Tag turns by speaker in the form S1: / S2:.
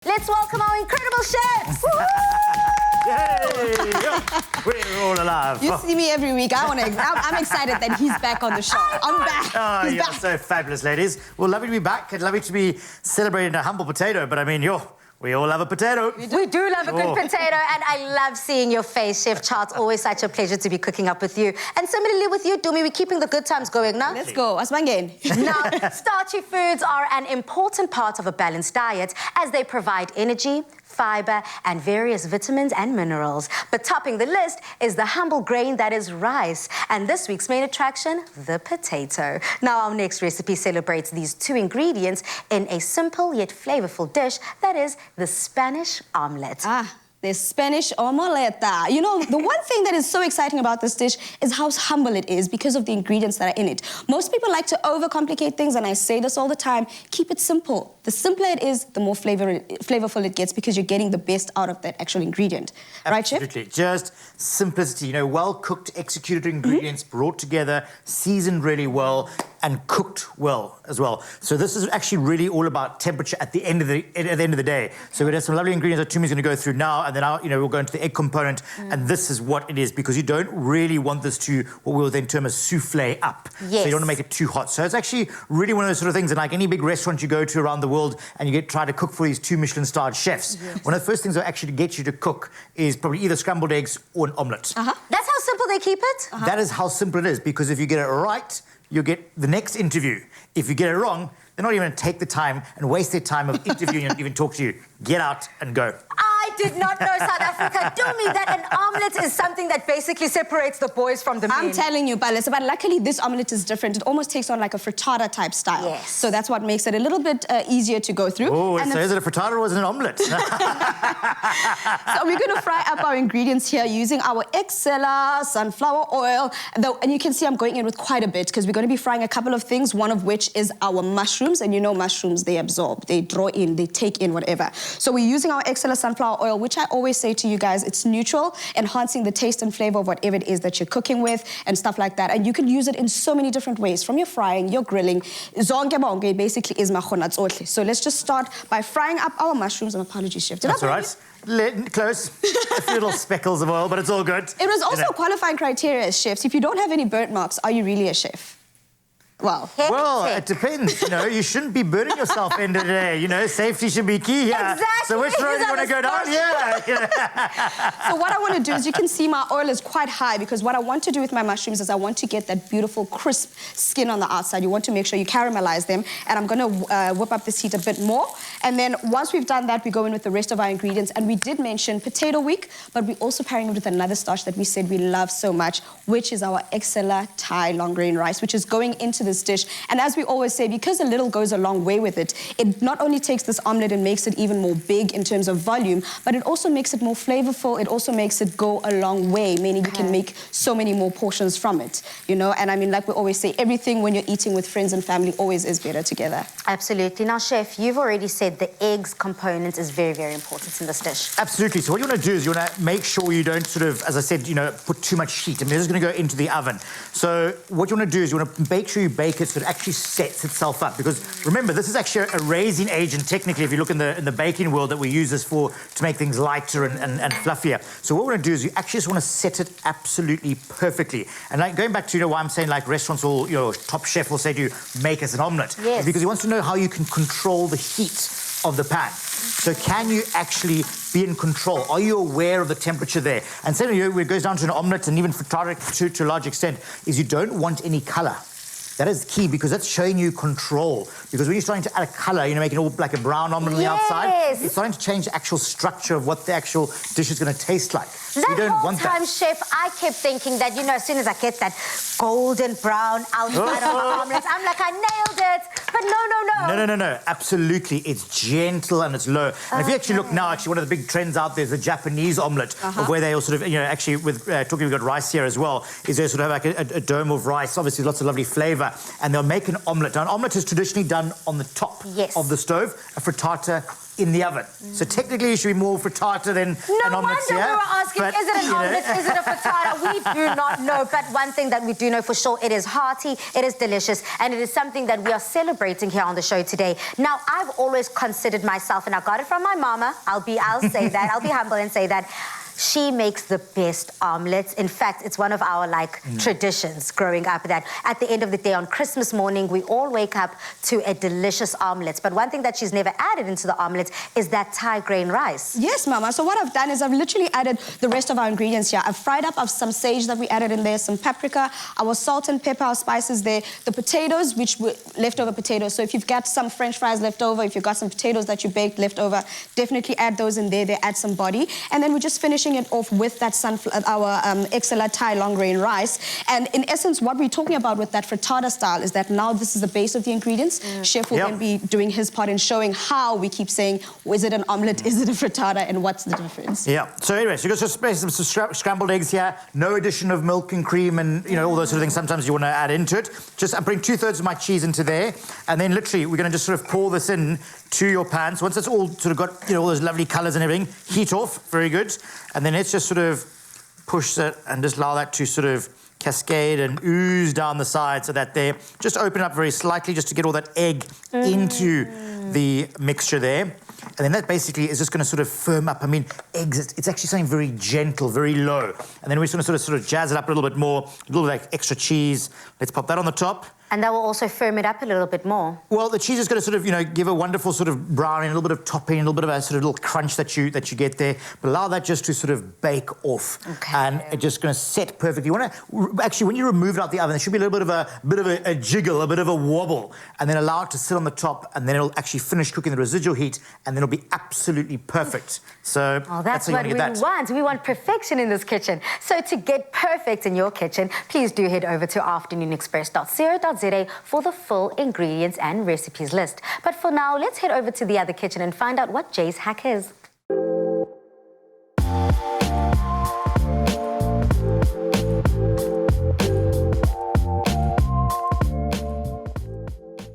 S1: Let's welcome our incredible chefs!
S2: Yay! We're all alive.
S3: You see me every week. I'm excited that he's back on the show. I'm back.
S2: Oh,
S3: He's
S2: you're
S3: back.
S2: so fabulous, ladies. Well, lovely to be back and lovely to be celebrating a humble potato. But I mean, we all love a potato.
S1: We do love a good potato, and I love seeing your face, Chef Charles. Always such a pleasure to be cooking up with you. And similarly with you, Dumi, we're keeping the good times going now.
S3: Let's go. Asmangen.
S1: Now, starchy foods are an important part of a balanced diet as they provide energy, fiber, and various vitamins and minerals. But topping the list is the humble grain that is rice. And this week's main attraction, the potato. Now, our next recipe celebrates these two ingredients in a simple yet flavorful dish that is the Spanish omelette.
S3: The Spanish omelette. You know, the one thing that is so exciting about this dish is how humble it is because of the ingredients that are in it. Most people like to overcomplicate things, and I say this all the time, keep it simple. The simpler it is, the more flavorful it gets because you're getting the best out of that actual ingredient. Right, Chef?
S2: Absolutely. Just simplicity, you know, well-cooked, executed ingredients brought together, seasoned really well, and cooked well as well. So this is actually really all about temperature at the end of the day. So we have some lovely ingredients that Tumi's going to go through now, and then we'll go into the egg component, and this is what it is, because you don't really want this to what we'll then term as souffle up.
S1: Yes.
S2: So you don't want to make it too hot. So it's actually really one of those sort of things, and like any big restaurant you go to around the world and you try to cook for these 2 Michelin-starred chefs, one of the first things that actually get you to cook is probably either scrambled eggs or an omelette.
S1: That's how simple they keep it?
S2: That is how simple it is, because if you get it right, you'll get the next interview. If you get it wrong, they're not even going to take the time and waste their time of interviewing and even talk to you. Get out and go.
S1: I did not know, South Africa. Do me that an omelette is something that basically separates the boys from the men.
S3: I'm telling you, but luckily this omelette is different. It almost takes on like a frittata type style.
S1: Yes.
S3: So that's what makes it a little bit easier to go through.
S2: Oh, so is it a frittata or is it an omelette?
S3: So we're going to fry up our ingredients here using our EXCELLA sunflower oil. And you can see I'm going in with quite a bit because we're going to be frying a couple of things, one of which is our mushrooms. And you know mushrooms, they absorb, they draw in, they take in whatever. So we're using our EXCELLA sunflower oil, which I always say to you guys, it's neutral, enhancing the taste and flavor of whatever it is that you're cooking with and stuff like that. And you can use it in so many different ways, from your frying, your grilling. Zonke bonke basically is mahonatsotle. So let's just start by frying up our mushrooms. And apologies, Chef.
S2: That's all right. Close. A few little speckles of oil, but it's all good.
S3: It was also a qualifying criteria as chefs. If you don't have any burnt marks, are you really a chef?
S2: Well, it depends. You know, you shouldn't be burning yourself end of the day. You know, safety should be key here.
S1: Exactly.
S2: So which road do you want to go down? Yeah.
S3: So what I want to do is, you can see my oil is quite high because what I want to do with my mushrooms is I want to get that beautiful crisp skin on the outside. You want to make sure you caramelize them, and I'm going to whip up this heat a bit more. And then once we've done that, we go in with the rest of our ingredients. And we did mention potato week, but we're also pairing it with another starch that we said we love so much, which is our EXCELLA Thai long grain rice, which is going into this dish. And as we always say, because a little goes a long way with it, it not only takes this omelette and makes it even more big in terms of volume, but it also makes it more flavorful. It also makes it go a long way, meaning you can make so many more portions from it, you know? And I mean, like we always say, everything when you're eating with friends and family always is better together.
S1: Absolutely. Now, Chef, you've already said the eggs component is very, very important in this dish.
S2: Absolutely. So what you want to do is you want to make sure you don't sort of, as I said, you know, put too much heat. I mean, this is going to go into the oven. So what you want to do is you want to make sure you bake it so it actually sets itself up. Because remember, this is actually a raising agent, technically, if you look in the baking world, that we use this for to make things lighter and fluffier. So what we're going to do is you actually just want to set it absolutely perfectly. And like going back to, you know, why I'm saying like restaurants will, you know, top chef will say to you, make us an omelette.
S1: Yes.
S2: Because he wants to know how you can control the heat of the pan. So can you actually be in control? Are you aware of the temperature there? And so it goes down to an omelette, and even frittata to a large extent, is you don't want any color. That is key, because that's showing you control. Because when you're starting to add a colour, you know, making it all like a brown omelette on the outside, it's starting to change the actual structure of what the actual dish is going to taste like.
S1: That
S2: you don't
S1: whole
S2: want
S1: time,
S2: that.
S1: Chef, I kept thinking that, you know, as soon as I get that golden brown outside of my omelette, I'm like, I nailed it. But no.
S2: Absolutely. It's gentle and it's low. And if you actually look now, one of the big trends out there is the Japanese omelette, of where they all sort of, you know, actually with talking, we've got rice here as well, is they sort of have like a dome of rice, obviously lots of lovely flavour, and they'll make an omelette. Now, an omelette is traditionally done done on the top
S1: Yes.
S2: of the stove, a frittata in the oven. So technically it should be more frittata than an
S1: No
S2: omelette.
S1: wonder we were asking, is it an omelette, is it a frittata? We do not know, but one thing that we do know for sure, it is hearty, it is delicious, and it is something that we are celebrating here on the show today. Now, I've always considered myself, and I got it from my mama, I'll say that, I'll be humble and say that, she makes the best omelets. In fact, it's one of our traditions growing up that at the end of the day on Christmas morning, we all wake up to a delicious omelette. But one thing that she's never added into the omelette is that Thai grain rice.
S3: Yes, Mama. So what I've done is I've literally added the rest of our ingredients here. I've fried up some sage that we added in there, some paprika, our salt and pepper, our spices there, the potatoes, which were leftover potatoes. So if you've got some French fries left over, if you've got some potatoes that you baked left over, definitely add those in there. They add some body. And then we're just finishing it off with that our EXCELLA Thai long grain rice. And in essence, what we're talking about with that frittata style is that now this is the base of the ingredients. Chef will then be doing his part in showing how we keep saying, is it an omelette, is it a frittata, and what's the difference?
S2: Yeah. So anyway, so you've got some scrambled eggs here, no addition of milk and cream and, you know, all those sort of things sometimes you want to add into it. Just I'm putting 2/3 of my cheese into there, and then literally we're going to just sort of pour this in to your pan. So once it's all sort of got, you know, all those lovely colours and everything, heat off, very good. And then let's just sort of push it and just allow that to sort of cascade and ooze down the side so that they just open up very slightly just to get all that egg into the mixture there. And then that basically is just going to sort of firm up. I mean, eggs, it's actually something very gentle, very low. And then we're just going to sort of jazz it up a little bit more, a little like extra cheese. Let's pop that on the top.
S1: And that will also firm it up a little bit more.
S2: Well, the cheese is going to sort of, you know, give a wonderful sort of browning, a little bit of topping, a little bit of a sort of little crunch that you get there. But allow that just to sort of bake off.
S1: Okay.
S2: And it's just going to set perfectly. You want to actually, when you remove it out the oven, there should be a little bit of a jiggle, a bit of a wobble, and then allow it to sit on the top, and then it'll actually finish cooking the residual heat, and then it'll be absolutely perfect. So
S1: that's
S2: how
S1: what
S2: you
S1: we
S2: get that.
S1: want. We want perfection in this kitchen. So to get perfect in your kitchen, please do head over to afternoonexpress.co.za for the full ingredients and recipes list. But for now, let's head over to the other kitchen and find out what Jay's hack is.